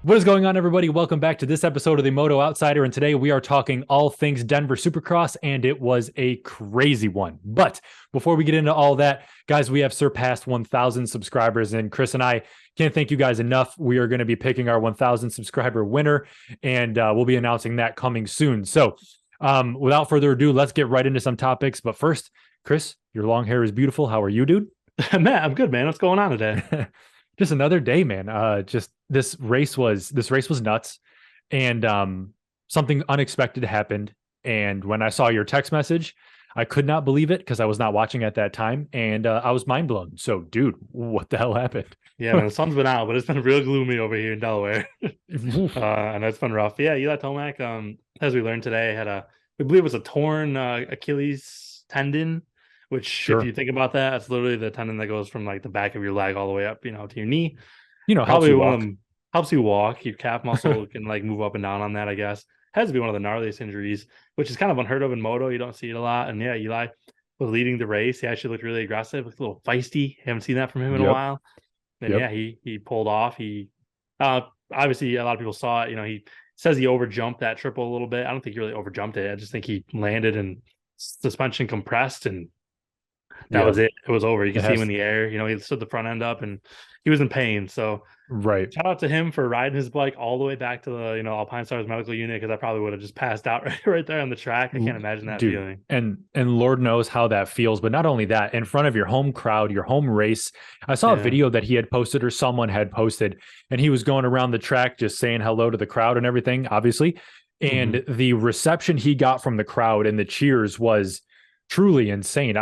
What is going on, everybody? Welcome back to this episode of the Moto Outsider. And today we are talking all things Denver Supercross, and it was a crazy one. But before we get into all that, guys, we have surpassed 1,000 subscribers, and Chris and I can't thank you guys enough. We are going to be picking our 1,000 subscriber winner, and we'll be announcing that coming soon. So without further ado, let's get right into some topics. But first, Chris, your long hair is beautiful. How are you, dude? Matt, I'm good, man. What's going on today? Just another day, man. Just this race was nuts, and something unexpected happened. And when I saw your text message, I could not believe it because I was not watching at that time, and I was mind blown. So, dude, what the hell happened? Yeah, man, the sun's been out, but it's been real gloomy over here in Delaware. And it's been rough. Yeah, Eli Tomac, as we learned today, we believe it was a torn Achilles tendon, which Sure. if you think about that, it's literally the tendon that goes from like the back of your leg all the way up, to your knee. Helps Probably you one of walk. them helps you walk. Your calf muscle can like move up and down on that, I guess. Has to be one of the gnarliest injuries, which is kind of unheard of in moto. You don't see it a lot. And yeah, Eli was leading the race. He actually looked really aggressive, looked a little feisty. Haven't seen that from him in a Yep. while. And Yep. yeah, he pulled off. He obviously a lot of people saw it. He says he overjumped that triple a little bit. I don't think he really overjumped it. I just think he landed and suspension compressed, and that Yeah. was it. It was over. You It can see him has in the air. He stood the front end up and he was in pain. So right. shout out to him for riding his bike all the way back to the Alpine Stars medical unit, because I probably would have just passed out right there on the track. I can't imagine that Dude, feeling. and Lord knows how that feels. But not only that, in front of your home crowd, your home race. I saw a Yeah. video that he had posted or someone had posted, and he was going around the track just saying hello to the crowd and everything, obviously. hmm And the reception he got from the crowd and the cheers was truly insane.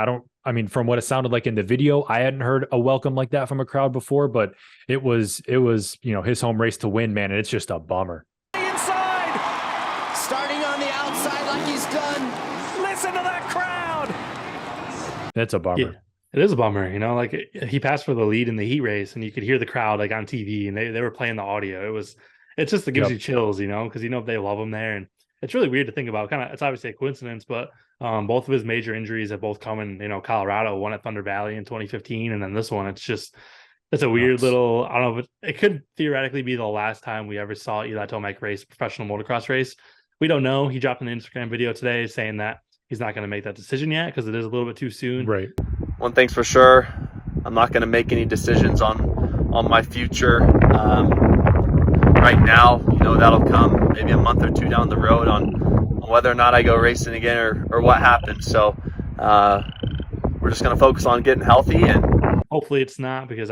I mean, from what it sounded like in the video, I hadn't heard a welcome like that from a crowd before, but it was his home race to win, man. And it's just a bummer. Inside, starting on the outside like he's done. Listen to that crowd. It's a Yeah. bummer. It is a bummer, like he passed for the lead in the heat race and you could hear the crowd like on TV, and they were playing the audio. It gives Yep. you chills, because they love him there. And it's really weird to think about. It's obviously a coincidence, but both of his major injuries have both come in, Colorado, one at Thunder Valley in 2015, and then this one. It's a weird Nuts. little, I don't know if it could theoretically be the last time we ever saw Eli Tomac race a professional motocross race. We don't know. He dropped an Instagram video today saying that he's not going to make that decision yet because it is a little bit too soon. Right. One thing's for sure, I'm not going to make any decisions on my future right now. That'll come maybe a month or two down the road on whether or not I go racing again or what happens. So we're just going to focus on getting healthy. And Hopefully it's not, because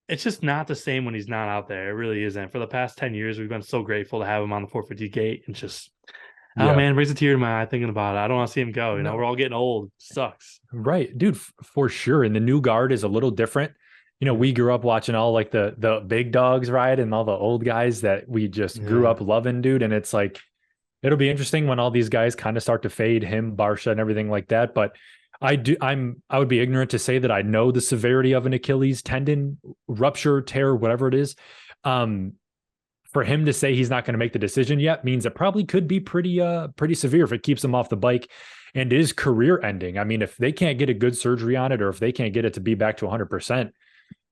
it's just not the same when he's not out there. It really isn't. For the past 10 years, we've been so grateful to have him on the 450 gate, and just, oh Yeah. man, brings a tear to my eye thinking about it. I don't want to see him go. No. We're all getting old. It sucks. Right, dude, for sure. And the new guard is a little different. We grew up watching all like the big dogs ride and all the old guys that we just grew Yeah. up loving, dude. And it's like it'll be interesting when all these guys kind of start to fade, him, Barsha, and everything like that. But I would be ignorant to say that I know the severity of an Achilles tendon rupture, tear, whatever it is. For him to say he's not going to make the decision yet means it probably could be pretty severe if it keeps him off the bike and is career ending. I mean, if they can't get a good surgery on it, or if they can't get it to be back to 100%,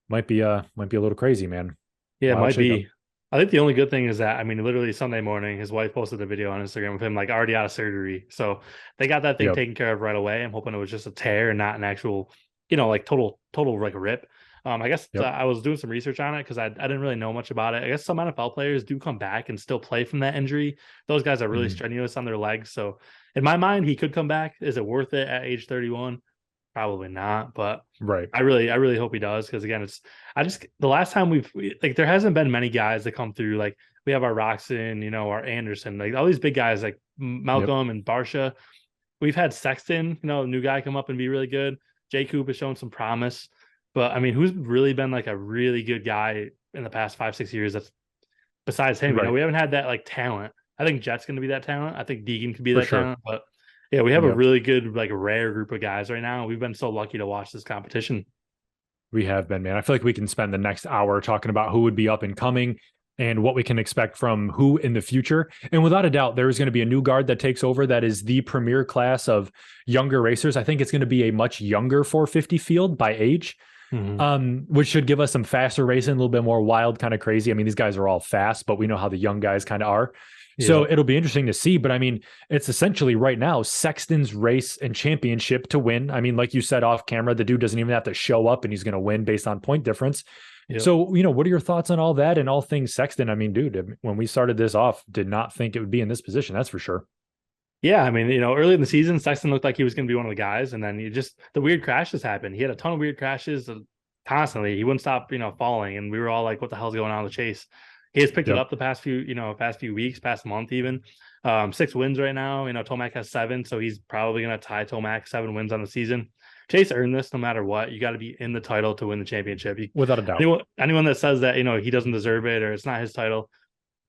might be a little crazy, man. Yeah, it Wild might shakeup. be. I think the only good thing is that, literally Sunday morning, his wife posted a video on Instagram of him like already out of surgery. So they got that thing Yep. taken care of right away. I'm hoping it was just a tear and not an actual, like total like rip. I guess Yep. I was doing some research on it because I didn't really know much about it. I guess some NFL players do come back and still play from that injury. Those guys are really Mhm. strenuous on their legs. So in my mind, he could come back. Is it worth it at age 31? Probably not, but Right. I really hope he does, because again, the last time like there hasn't been many guys that come through. Like we have our Roxon, our Anderson, like all these big guys like Malcolm and Barsha. We've had Sexton, a new guy, come up and be really good. J Coop has shown some promise, but who's really been like a really good guy in the past 5-6 years that's besides him? Right. We haven't had that like talent. I think Jett's going to be that talent. I think Deegan could be For that sure. talent, but yeah, we have a Yep. really good, like rare group of guys right now. We've been so lucky to watch this competition. We have been, man. I feel like we can spend the next hour talking about who would be up and coming and what we can expect from who in the future. And without a doubt, there is going to be a new guard that takes over that is the premier class of younger racers. I think it's going to be a much younger 450 field by age. which should give us some faster racing, a little bit more wild, kind of crazy. I mean, these guys are all fast, but we know how the young guys kind of are. So it'll be interesting to see. But I mean, it's essentially right now Sexton's race and championship to win. I mean, like you said off camera, the dude doesn't even have to show up and he's going to win based on point difference. So, you know, what are your thoughts on all that and all things Sexton? I mean, dude, when we started this off, did not think it would be in this position. That's for sure. Yeah, I mean, you know, early in the season, Sexton looked like he was going to be one of the guys, and then the weird crashes happened. He had a ton of weird crashes constantly. He wouldn't stop, you know, falling, and we were all like, "What the hell's going on with Chase?" He has picked it up the past few weeks, past month even. 6 wins right now. You know, Tomac has 7, so he's probably going to tie Tomac 7 wins on the season. Chase earned this no matter what. You got to be in the title to win the championship. Without a doubt. Anyone that says that, you know, he doesn't deserve it or it's not his title,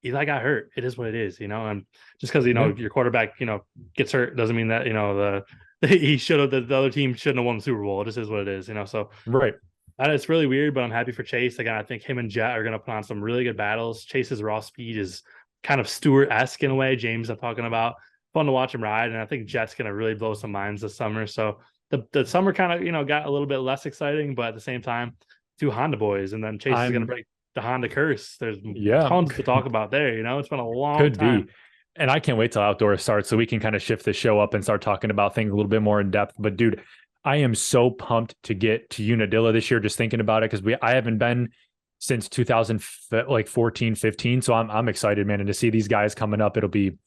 Eli got hurt. It is what it is, you know, and just because, you know, your quarterback, you know, gets hurt doesn't mean that, you know, the other team shouldn't have won the Super Bowl. It just is what it is, you know, so. Right. It's really weird, but I'm happy for Chase. Again, I think him and Jett are going to put on some really good battles. Chase's raw speed is kind of Stewart-esque in a way. James, I'm talking about. Fun to watch him ride, and I think Jett's going to really blow some minds this summer. So the summer kind of, you know, got a little bit less exciting, but at the same time, 2 Honda boys, and then Chase is going to break the Honda curse. There's tons to talk about there. You know, it's been a long time. And I can't wait till outdoor starts so we can kind of shift the show up and start talking about things a little bit more in depth. But dude, I am so pumped to get to Unadilla this year, just thinking about it, because I haven't been since 2014, 15. So I'm excited, man. And to see these guys coming up, it'll be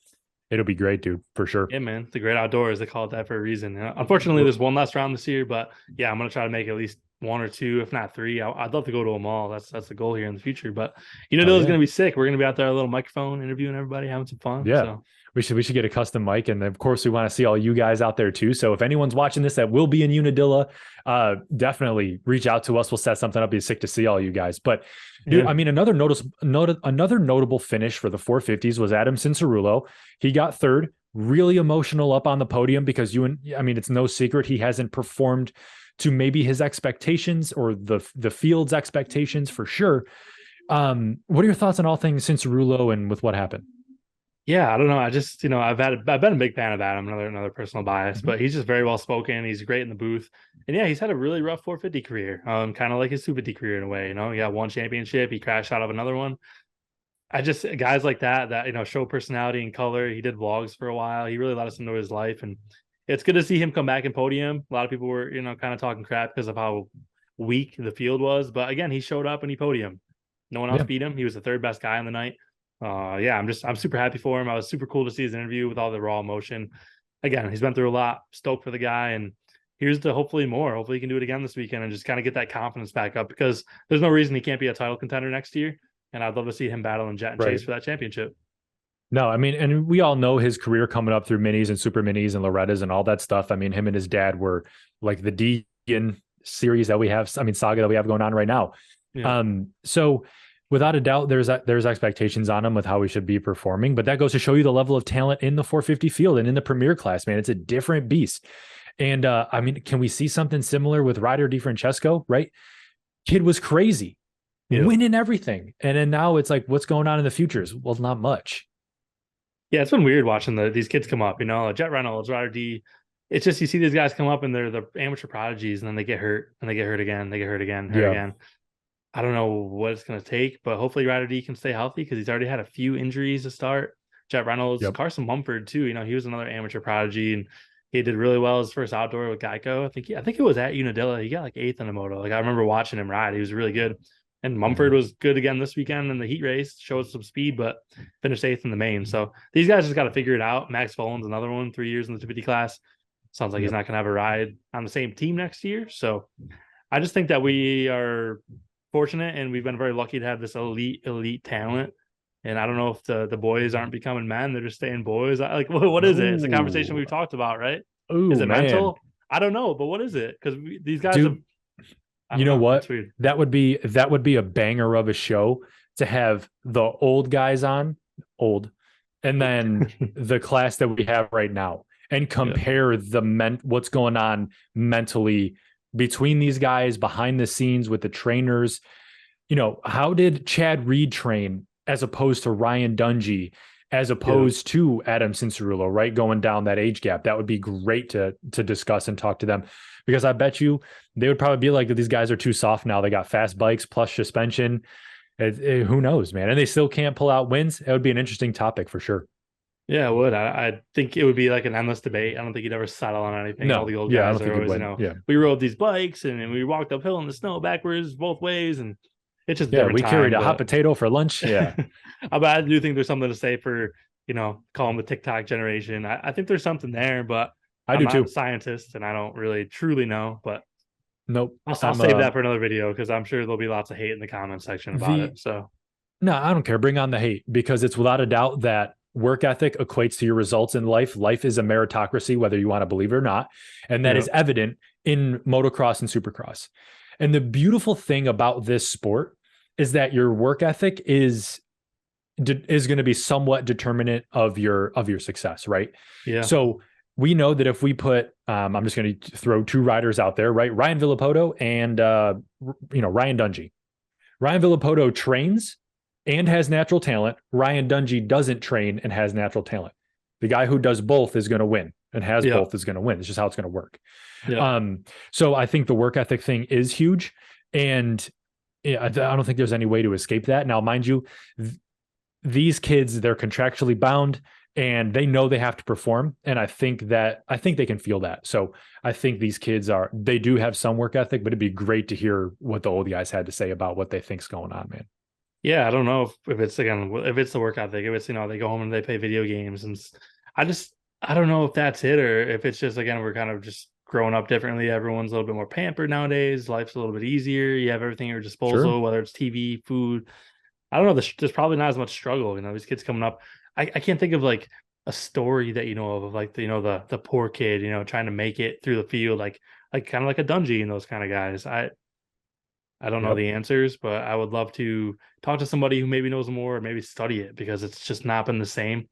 great, dude, for sure. Yeah, man. The great outdoors, they call it that for a reason. Unfortunately, there's one last round this year, but yeah, I'm going to try to make at least 1 or 2, if not 3. I'd love to go to them all. That's the goal here in the future. But Unadilla's going to be sick. We're going to be out there, a little microphone, interviewing everybody, having some fun. Yeah. So. We should get a custom mic. And of course we want to see all you guys out there too. So if anyone's watching this that will be in Unadilla, definitely reach out to us. We'll set something up. It'd be sick to see all you guys. But dude, I mean, another notable finish for the 450s was Adam Cincerulo. He got 3rd, really emotional up on the podium because it's no secret he hasn't performed to maybe his expectations or the field's expectations for sure. What are your thoughts on all things Cincerulo and with what happened? Yeah, I don't know. I just, you know, I've been a big fan of Adam, another personal bias, but he's just very well spoken. He's great in the booth. And yeah, he's had a really rough 450 career, kind of like his 250 career in a way. You know, he got 1 championship, he crashed out of another one. Guys like that, you know, show personality and color. He did vlogs for a while. He really let us into his life. And it's good to see him come back in podium. A lot of people were, you know, kind of talking crap because of how weak the field was. But again, he showed up and he podiumed. No one else beat him. He was the 3rd best guy on the night. I'm super happy for him. I was super cool to see his interview with all the raw emotion. Again, he's been through a lot. Stoked for the guy, and here's to hopefully more. Hopefully he can do it again this weekend and just kind of get that confidence back up, because there's no reason he can't be a title contender next year. And I'd love to see him battle and Jett and Chase for that championship. No, I mean, and we all know his career coming up through minis and super minis and Loretta's and all that stuff. I mean, him and his dad were like the Deegan series that we have. I mean, saga that we have going on right now. Yeah. So without a doubt, there's expectations on him with how he should be performing, but that goes to show you the level of talent in the 450 field and in the premier class, man. It's a different beast. And I mean, can we see something similar with Ryder DiFrancesco, right? Kid was crazy, winning everything. And then now it's like, what's going on in the futures? Well, not much. Yeah, it's been weird watching these kids come up, you know, Jett Reynolds, Ryder D. It's just, you see these guys come up and they're the amateur prodigies, and then they get hurt and they get hurt again. They get hurt again, again. I don't know what it's going to take, but hopefully Ryder D can stay healthy, because he's already had a few injuries to start. Jett Reynolds, Carson Mumford too. You know, he was another amateur prodigy, and he did really well his first outdoor with Geico. I think it was at Unadilla. He got like 8th in the moto. Like, I remember watching him ride. He was really good. And Mumford was good again this weekend in the heat race, showed some speed, but finished 8th in the main. So these guys just got to figure it out. Max Folan's another one, 3 years in the 250 class. Sounds like he's not going to have a ride on the same team next year. So I just think that we are fortunate, and we've been very lucky to have this elite talent. And I don't know if the boys aren't becoming men, they're just staying boys. Like, what is it? It's a conversation we've talked about, right? Is it mental? I don't know, but what is it? Because these guys you know what? That would be a banger of a show to have the old guys on, and then the class that we have right now, and compare what's going on mentally between these guys behind the scenes with the trainers. You know, how did Chad Reed train as opposed to Ryan Dungey as opposed to Adam Cincerulo, right? Going down that age gap. That would be great to discuss and talk to them, because I bet you they would probably be like that these guys are too soft now. They got fast bikes plus suspension. Who knows, man? And they still can't pull out wins. It would be an interesting topic for sure. Yeah, it would. I think it would be like an endless debate. I don't think you'd ever settle on anything. No. All the old Yeah, I guys don't are think always, it would. we rode these bikes and we walked uphill in the snow backwards both ways, and it's just we time, carried a hot potato for lunch. Yeah. But I do think there's something to say for, call them the TikTok generation. I think there's something there, but I'm not too. a scientist and I don't really truly know. But nope. I'll save that for another video, because I'm sure there'll be lots of hate in the comment section about it. So no, I don't care. Bring on the hate, because it's without a doubt that work ethic equates to your results in life. Life is a meritocracy, whether you want to believe it or not. And that is evident in motocross and supercross. And the beautiful thing about this sport is that your work ethic is going to be somewhat determinant of your success, right? Yeah. So we know that if we put, I'm just going to throw two riders out there, right? Ryan Villapoto and Ryan Dungey. Ryan Villapoto trains and has natural talent. Ryan Dungey doesn't train and has natural talent. The guy who does both is going to win, and has both is going to win. It's just how it's going to work. So I think the work ethic thing is huge, and I don't think there's any way to escape that. Now, mind you, these kids, they're contractually bound and they know they have to perform. And I think they can feel that. So I think these kids they do have some work ethic, but it'd be great to hear what the old guys had to say about what they think's going on, man. Yeah, I don't know if it's the work ethic, if it's, they go home and they play video games, and I don't know if that's it, or if it's just, again, we're kind of just growing up differently. Everyone's a little bit more pampered nowadays. Life's a little bit easier. You have everything at your disposal, whether it's TV, food. I don't know. There's probably not as much struggle. These kids coming up. I can't think of like a story that of like the poor kid, trying to make it through the field, like kind of like a Dungey and those kind of guys. I don't know the answers, but I would love to talk to somebody who maybe knows more, or maybe study it, because it's just not been the same.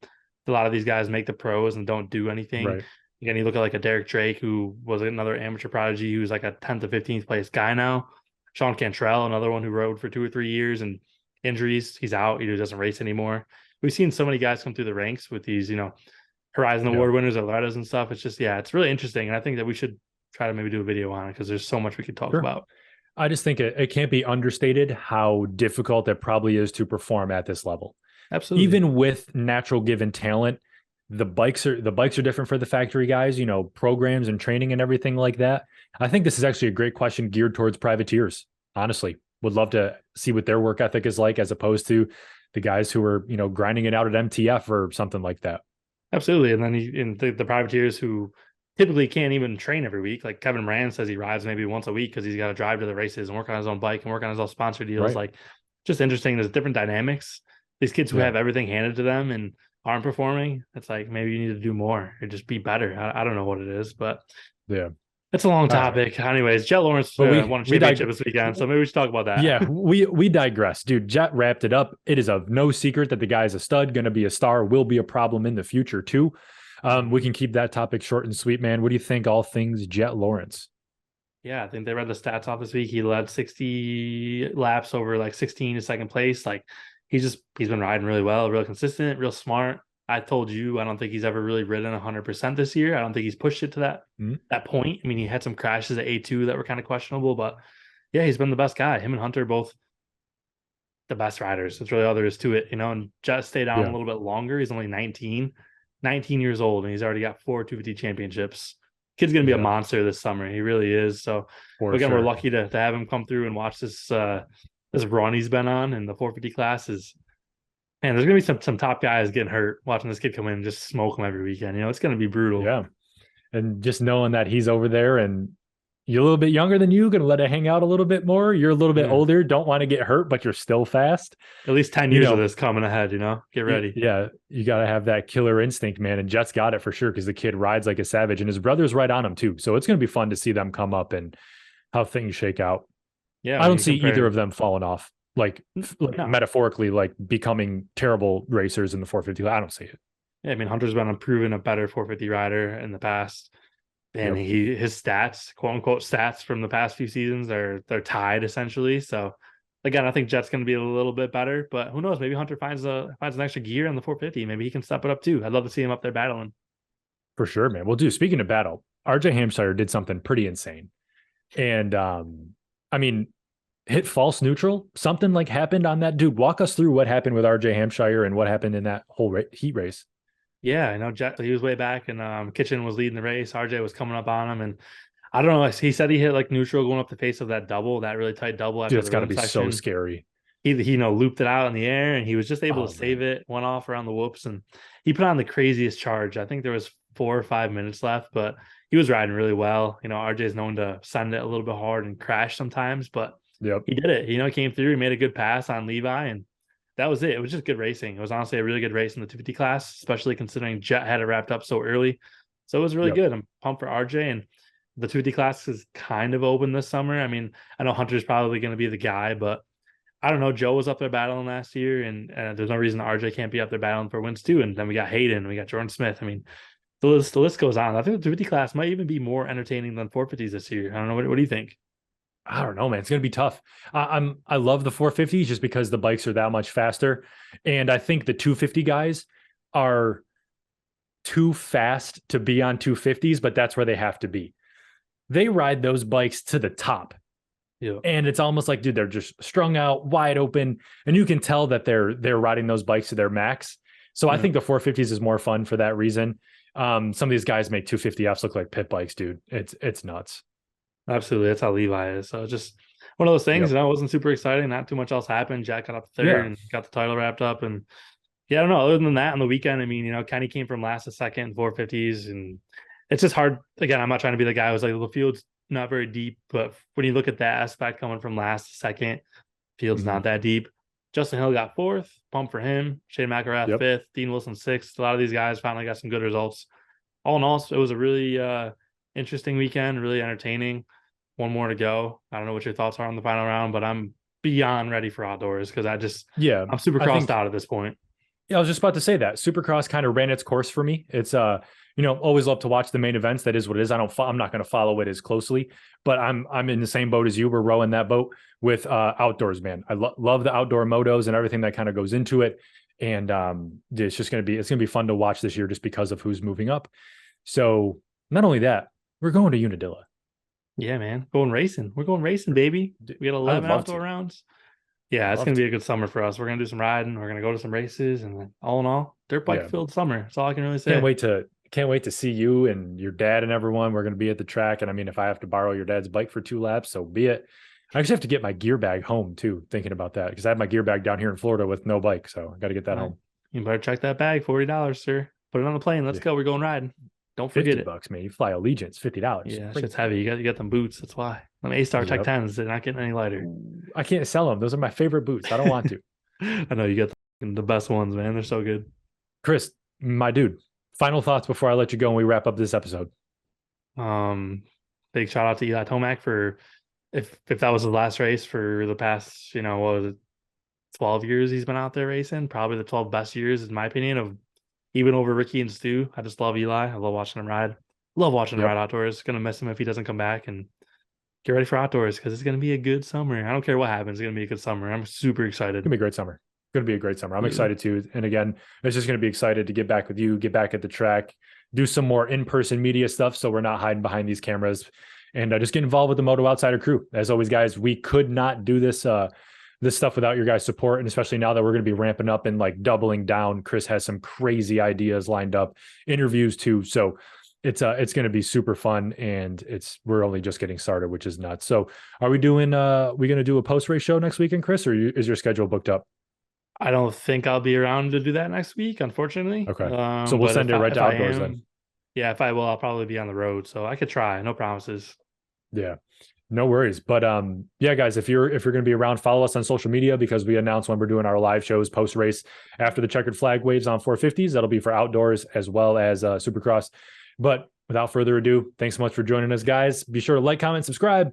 A lot of these guys make the pros and don't do anything. Right. Again, you look at like a Derek Drake, who was another amateur prodigy, who's like a 10th to 15th place guy now. Sean Cantrell, another one who rode for 2 or 3 years, and injuries, he's out. He doesn't race anymore. We've seen so many guys come through the ranks with these, Horizon Award winners, Loretta's and stuff. It's just, it's really interesting. And I think that we should try to maybe do a video on it, because there's so much we could talk about. I just think it can't be understated how difficult it probably is to perform at this level. Absolutely. Even with natural given talent, the bikes are different for the factory guys, programs and training and everything like that. I think this is actually a great question geared towards privateers. Honestly, would love to see what their work ethic is like, as opposed to the guys who are, grinding it out at MTF or something like that. Absolutely. And then the privateers who typically can't even train every week. Like Kevin Moran says he rides maybe once a week because he's got to drive to the races and work on his own bike and work on his own sponsor deals. Right. Like, just interesting. There's different dynamics. These kids who have everything handed to them and aren't performing, it's like, maybe you need to do more or just be better. I don't know what it is, but it's a long topic. Anyways, Jett Lawrence won a championship this weekend, so maybe we should talk about that. Yeah, we digress. Dude, Jett wrapped it up. It is of no secret that the guy's a stud, going to be a star, will be a problem in the future too. We can keep that topic short and sweet, man. What do you think all things Jett Lawrence? Yeah, I think they read the stats off this week. He led 60 laps over like 16 to second place. Like, he's been riding really well, real consistent, real smart. I told you, I don't think he's ever really ridden 100% this year. I don't think he's pushed it to that point. I mean, he had some crashes at A2 that were kind of questionable, but yeah, he's been the best guy. Him and Hunter, both the best riders. That's really all there is to it, and Jett stayed on a little bit longer. He's only 19 years old, and he's already got 4 250 championships. Kid's going to be a monster this summer. He really is. So again, we're lucky to have him come through and watch this run he's been on in the 450 classes. Man, there's going to be some top guys getting hurt watching this kid come in and just smoke them every weekend. It's going to be brutal. Yeah. And just knowing that he's over there and you're a little bit younger than you, going to let it hang out a little bit more. You're a little bit older, don't want to get hurt, but you're still fast. At least 10 years of this coming ahead, get ready. Yeah. You got to have that killer instinct, man. And Jett's got it for sure, because the kid rides like a savage and his brother's right on him too. So it's going to be fun to see them come up and how things shake out. Yeah. I don't see either of them falling off. Like metaphorically, like becoming terrible racers in the 450. I don't see it. Yeah, I mean, Hunter's been proven a better 450 rider in the past, and his stats, quote unquote stats from the past few seasons, they're tied essentially. So Again, I think Jett's going to be a little bit better, but who knows? Maybe Hunter finds an extra gear on the 450. Maybe he can step it up too. I'd love to see him up there battling. For sure, man. Well, dude, speaking of battle, RJ Hampshire did something pretty insane. And I mean, hit false neutral, something like happened on that. Dude, walk us through what happened with RJ Hampshire and what happened in that whole heat race. Yeah, I know Jett, he was way back, and Kitchen was leading the race. RJ was coming up on him, and I don't know. He said he hit like neutral going up the face of that double, that really tight double. After Dude, it's got to be section. so scary. He looped it out in the air, and he was just able to save it. Went off around the whoops, and he put on the craziest charge. I think there was 4 or 5 minutes left, but he was riding really well. RJ is known to send it a little bit hard and crash sometimes, but he did it. He came through. He made a good pass on Levi, and that was it. It was just good racing. It was honestly a really good race in the 250 class, especially considering Jett had it wrapped up so early. So it was really good. I'm pumped for RJ, and the 250 class is kind of open this summer. I mean, I know Hunter's probably going to be the guy, but I don't know. Joe was up there battling last year, and there's no reason RJ can't be up there battling for wins too. And then we got Hayden, we got Jordan Smith. I mean, the list goes on. I think the 250 class might even be more entertaining than 450s this year. I don't know. What do you think? I don't know, man. It's going to be tough. I love the 450s just because the bikes are that much faster. And I think the 250 guys are too fast to be on 250s, but that's where they have to be. They ride those bikes to the top. Yeah. And it's almost like, dude, they're just strung out, wide open. And you can tell that they're riding those bikes to their max. So I think the 450s is more fun for that reason. Some of these guys make 250Fs look like pit bikes, dude. It's nuts. Absolutely. That's how Levi is. So just one of those things, it wasn't super exciting. Not too much else happened. Jack got up third and got the title wrapped up. And I don't know. Other than that, on the weekend, I mean, Kenny came from last to second in 450s. And it's just hard. Again, I'm not trying to be the guy who's like, the field's not very deep. But when you look at that aspect coming from last to second, field's not that deep. Justin Hill got fourth. Pump for him. Shane McElrath fifth. Dean Wilson sixth. A lot of these guys finally got some good results. All in all, it was a really interesting weekend, really entertaining. One more to go. I don't know what your thoughts are on the final round, but I'm beyond ready for outdoors because I'm super crossed out at this point. Yeah, I was just about to say that Supercross kind of ran its course for me. It's always love to watch the main events. That is what it is. I'm not going to follow it as closely, but I'm in the same boat as you. We're rowing that boat with outdoors, man. I love the outdoor motos and everything that kind of goes into it. And it's going to be fun to watch this year just because of who's moving up. So not only that, we're going to Unadilla. Yeah, man. We're going racing, baby. We got 11 outdoor rounds. Yeah, it's going to be a good summer for us. We're going to do some riding. We're going to go to some races. And all in all, dirt bike filled summer. That's all I can really say. Can't wait to see you and your dad and everyone. We're going to be at the track. And I mean, if I have to borrow your dad's bike for 2 laps, so be it. I actually have to get my gear bag home too, thinking about that, because I have my gear bag down here in Florida with no bike. So I got to get that home. You better check that bag. $40, sir. Put it on the plane. Let's go. We're going riding. Don't forget it. $50, man. You fly Allegiance, $50. Yeah, shit's heavy. You got them boots. That's why. Them A-Star Tech 10s, they're not getting any lighter. I can't sell them. Those are my favorite boots. I don't want to. I know you got the best ones, man. They're so good. Chris, my dude, final thoughts before I let you go and we wrap up this episode. Big shout out to Eli Tomac for if that was his last race for the past, what was it, 12 years he's been out there racing. Probably the 12 best years, in my opinion, of even over Ricky and Stu. I just love Eli. I love watching him ride. Love watching him ride outdoors. Gonna miss him if he doesn't come back, and get ready for outdoors because it's gonna be a good summer. I don't care what happens. It's gonna be a good summer. I'm super excited. It's gonna be a great summer. Going to be a great summer. I'm excited too. And again, it's just going to be excited to get back with you, get back at the track, do some more in-person media stuff. So we're not hiding behind these cameras, and just get involved with the Moto Outsider crew. As always, guys, we could not do this stuff without your guys' support. And especially now that we're going to be ramping up and like doubling down. Chris has some crazy ideas lined up, interviews too. So it's going to be super fun, and we're only just getting started, which is nuts. So are we going to do a post-race show next weekend, Chris, or is your schedule booked up? I don't think I'll be around to do that next week, unfortunately. Okay. So we'll send it right to outdoors then. Yeah, if I will, I'll probably be on the road. So I could try. No promises. Yeah. No worries. But yeah, guys, if you're going to be around, follow us on social media, because we announce when we're doing our live shows post-race after the checkered flag waves on 450s. That'll be for outdoors as well as Supercross. But without further ado, thanks so much for joining us, guys. Be sure to like, comment, subscribe.